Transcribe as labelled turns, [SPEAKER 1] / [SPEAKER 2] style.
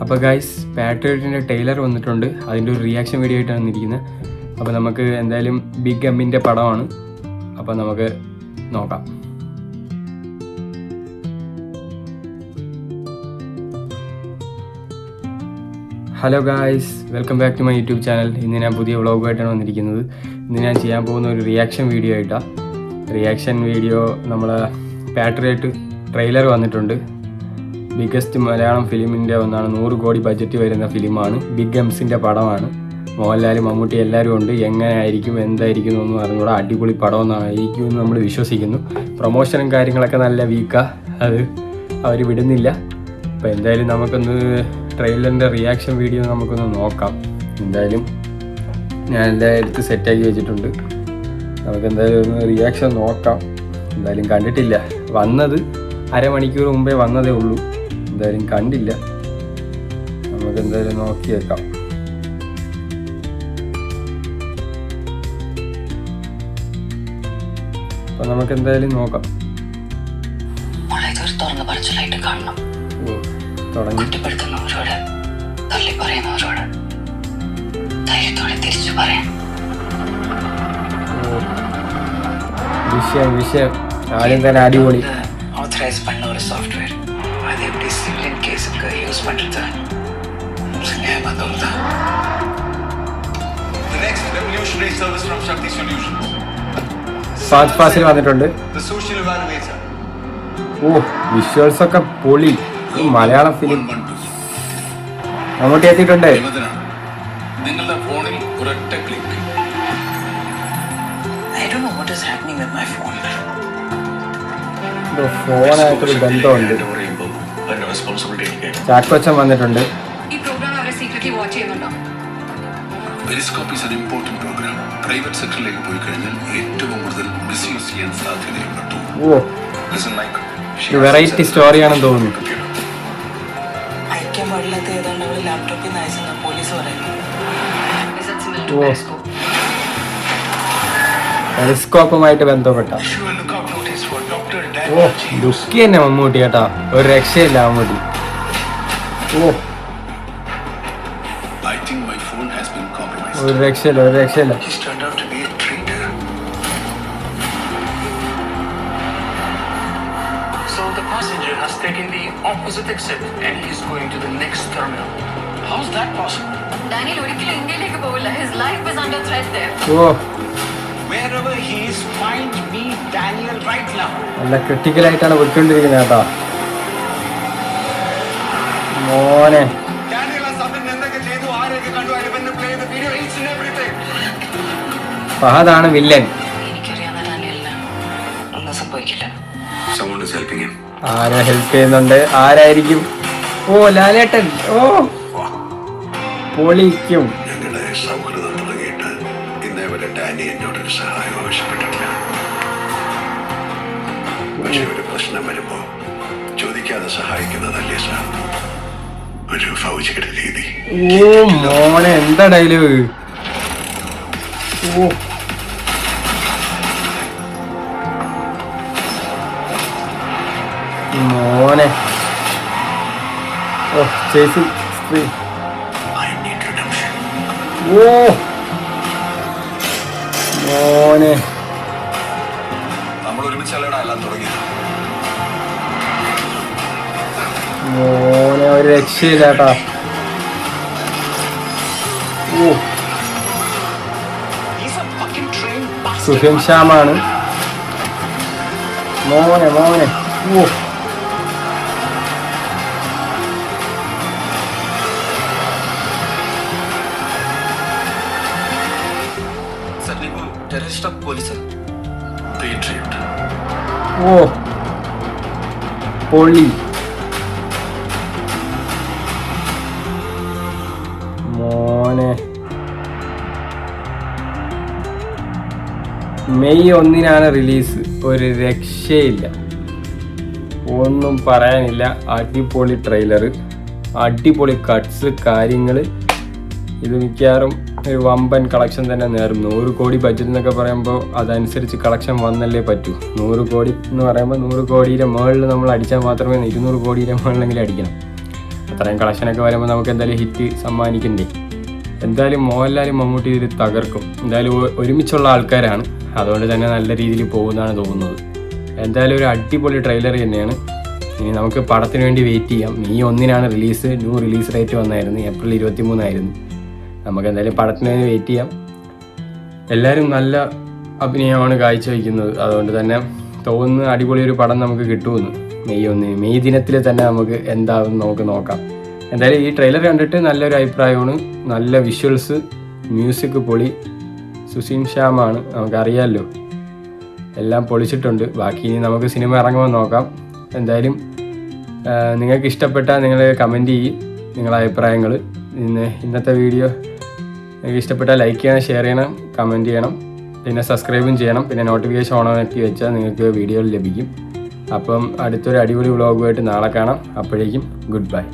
[SPEAKER 1] അപ്പോൾ guys പാട്രിയോട്ടിൻ്റെ trailer വന്നിട്ടുണ്ട്. അതിൻ്റെ ഒരു റിയാക്ഷൻ വീഡിയോ ആയിട്ടാണ് വന്നിരിക്കുന്നത്. അപ്പോൾ നമുക്ക് എന്തായാലും ബിഗ് എമ്മിൻ്റെ പടമാണ്. അപ്പോൾ നമുക്ക് നോക്കാം. Hello guys, welcome back to my YouTube channel. ഇന്ന് ഞാൻ പുതിയ വ്ളോഗുമായിട്ടാണ് വന്നിരിക്കുന്നത്. ഇന്ന് ഞാൻ ചെയ്യാൻ പോകുന്ന ഒരു റിയാക്ഷൻ വീഡിയോ ആയിട്ടാണ്. റിയാക്ഷൻ വീഡിയോ നമ്മളെ പാട്രിയോട്ട് ട്രെയിലർ വന്നിട്ടുണ്ട്. ബിഗ്ഗസ്റ്റ് മലയാളം ഫിലിമിൻ്റെ ഒന്നാണ്. 100 കോടി ബഡ്ജറ്റ് വരുന്ന ഫിലിമാണ്. ബിഗ് എംസിൻ്റെ പടമാണ്. മോഹൻലാൽ, മമ്മൂട്ടി എല്ലാവരും ഉണ്ട്. എങ്ങനെ ആയിരിക്കും, എന്തായിരിക്കും എന്നൊന്നും അറിഞ്ഞൂടെ. അടിപൊളി പടമൊന്നായിരിക്കും എന്ന് നമ്മൾ വിശ്വസിക്കുന്നു. പ്രൊമോഷനും കാര്യങ്ങളൊക്കെ നല്ല വീക്കാണ്. അത് അവർ വിടുന്നില്ല. അപ്പോൾ എന്തായാലും നമുക്കൊന്ന് ട്രെയിലറിൻ്റെ റിയാക്ഷൻ വീഡിയോ നമുക്കൊന്ന് നോക്കാം. എന്തായാലും ഞാൻ എല്ലാം എടുത്ത് സെറ്റാക്കി വെച്ചിട്ടുണ്ട്. നമുക്ക് എന്തായാലും ഒന്ന് റിയാക്ഷൻ നോക്കാം. എന്തായാലും കണ്ടിട്ടില്ല. വന്നത് അരമണിക്കൂർ മുമ്പേ വന്നതേ ഉള്ളൂ. എന്തായാലും കണ്ടില്ല. നമുക്ക് എന്തായാലും നോക്കി വെക്കാം. അപ്പം നമുക്ക് എന്തായാലും നോക്കാം. തുടങ്ങി. വിഷയം ആദ്യം തന്നെ അടിപൊളി.
[SPEAKER 2] ஆத்தரைஸ் பண்ண ஒரு சாஃப்ட்வேர் அது எப்படி சிவிலியன் கேஸுக்கு யூஸ் பண்றது தான். The next revolutionary service from Shakti Solutions.
[SPEAKER 1] Fast വന്നിട്ടുണ്ട്.
[SPEAKER 2] The social evaluator.
[SPEAKER 1] വിഷ്വൽസ് ഒക്കെ പൊളി. മലയാളം ഫിലിം അങ്ങോട്ട് എത്തിയിട്ടുണ്ട്.
[SPEAKER 2] നിങ്ങളുടെ ഫോണിൽ ഒരൊറ്റ click. I don't know what is happening with my phone.
[SPEAKER 1] ഫോണായിട്ടൊരു ബന്ധമുണ്ട്. ചാക്കോച്ചൻ വന്നിട്ടുണ്ട്.
[SPEAKER 2] Periscope is an important programme. Private സെക്ടറിലേക്ക് പോയി കഴിഞ്ഞാൽ ഏറ്റവും കൂടുതൽ മിസ്യൂസ് ചെയ്യാൻ സാധ്യതയുണ്ട്.
[SPEAKER 1] വെറൈറ്റി സ്റ്റോറിയാണെന്ന് തോന്നുന്നു.
[SPEAKER 2] അയക്കാൻ പാടില്ലാത്ത ഏതാണ്ട് അവള് ലാപ്ടോപ്പിൽ നിന്ന് അയച്ചെന്ന് പോലീസ് പറയുന്നു.
[SPEAKER 1] പെരിസ്കോപ്പുമായിട്ട് ബന്ധപ്പെട്ട ദുഃഖി തന്നെ മമ്മൂട്ടി കേട്ടാ. ഒരു രക്ഷയില്ല മമ്മൂട്ടി. ഒരു രക്ഷയില്ല.
[SPEAKER 2] So the passenger has taken the opposite exit and he is going to the next terminal. How is that possible? Daniel ഒരിക്കലും ഇന്ത്യയിലേക്ക് പോവില്ല. His life is under threat there. Wherever he is, find me Daniel right now.
[SPEAKER 1] നല്ല ക്രിട്ടിക്കലായിട്ടാണ് പോയിക്കൊണ്ടിരിക്കുന്നത് കേട്ടോ മോനെ. ഫഹദാണ് villain. ആരാ help ചെയ്യുന്നുണ്ട്? ആരായിരിക്കും? ലാലേട്ടൻ. പൊളിക്കും.
[SPEAKER 2] പക്ഷെ ഒരു പ്രശ്നം വരുമ്പോ ചോദിക്കാതെ സഹായിക്കുന്നതല്ലേ സാർ ഒരു ഫൗജിയുടെ രീതി.
[SPEAKER 1] മോനെ എന്താ ഡയലോഗ്. മോനെ ചേച്ചി സ്ത്രീ. മോനെ
[SPEAKER 2] നമ്മൾ ഒരുമിച്ചല്ലടാ എല്ലാം തുടങ്ങിയത്.
[SPEAKER 1] മോനെ ഒരു രക്ഷയില്ല കേട്ടാ. സുഹിം ശ്യാമാണ്. മോനെ പൊളി. മോനെ മെയ് 1 റിലീസ്. ഒരു രക്ഷയില്ല, ഒന്നും പറയാനില്ല. അടിപൊളി ട്രെയിലർ, അടിപൊളി കട്ട്സ്, കാര്യങ്ങൾ. ഇത് മിക്കവാറും ഒരു വമ്പൻ കളക്ഷൻ തന്നെ നേരും. 100 കോടി ബഡ്ജറ്റ് എന്നൊക്കെ പറയുമ്പോൾ അതനുസരിച്ച് കളക്ഷൻ വന്നല്ലേ പറ്റൂ. 100 കോടി എന്ന് പറയുമ്പോൾ 100 കോടിയുടെ മുകളിൽ നമ്മൾ അടിച്ചാൽ മാത്രമേ 200 കോടിയുടെ മുകളിലെങ്കിലും അടിക്കണം. അത്രയും കളക്ഷനൊക്കെ വരുമ്പോൾ നമുക്ക് എന്തായാലും ഹിറ്റ് സമ്മാനിക്കണ്ടേ. എന്തായാലും മോഹൻലാലും മമ്മൂട്ടി ഇതിൽ തകർക്കും. എന്തായാലും ഒരുമിച്ചുള്ള ആൾക്കാരാണ്, അതുകൊണ്ട് തന്നെ നല്ല രീതിയിൽ പോകുന്നതാണ് തോന്നുന്നത്. എന്തായാലും ഒരു അടിപൊളി ട്രെയിലർ തന്നെയാണ്. ഇനി നമുക്ക് പടത്തിന് വേണ്ടി വെയിറ്റ് ചെയ്യാം. May 1 release, new release date വന്നായിരുന്നു, April 23 നമുക്ക് എന്തായാലും പടത്തിന് വേണ്ടി വെയിറ്റ് ചെയ്യാം. എല്ലാവരും നല്ല അഭിനയമാണ് കാഴ്ചവെക്കുന്നത്, അതുകൊണ്ട് തന്നെ തോന്നുന്നു അടിപൊളി ഒരു പടം നമുക്ക് കിട്ടുമെന്ന്. May 1 മെയ് ദിനത്തിൽ തന്നെ നമുക്ക് എന്താവും നമുക്ക് നോക്കാം. എന്തായാലും ഈ ട്രെയിലർ കണ്ടിട്ട് നല്ലൊരു അഭിപ്രായമാണ്. നല്ല വിഷ്വൽസ്, മ്യൂസിക് പൊളി, സുസീം ശ്യാമാണ്, നമുക്കറിയാമല്ലോ, എല്ലാം പൊളിച്ചിട്ടുണ്ട്. ബാക്കി ഇനി നമുക്ക് സിനിമ ഇറങ്ങുമ്പോൾ നോക്കാം. എന്തായാലും നിങ്ങൾക്ക് ഇഷ്ടപ്പെട്ടാൽ നിങ്ങൾ കമൻറ്റ് ചെയ്യും നിങ്ങളുടെ അഭിപ്രായങ്ങൾ. ഇന്നത്തെ വീഡിയോ നിങ്ങൾക്ക് ഇഷ്ടപ്പെട്ടാൽ ലൈക്ക് ചെയ്യണം, ഷെയർ ചെയ്യണം, കമൻറ്റ് ചെയ്യണം, പിന്നെ സബ്സ്ക്രൈബും ചെയ്യണം. പിന്നെ നോട്ടിഫിക്കേഷൻ ഓണാക്കി വെച്ചാൽ നിങ്ങൾക്ക് വീഡിയോകൾ ലഭിക്കും. അപ്പം അടുത്തൊരു അടിപൊളി വ്ളോഗുമായിട്ട് നാളെ കാണാം. അപ്പോഴേക്കും ഗുഡ് ബൈ.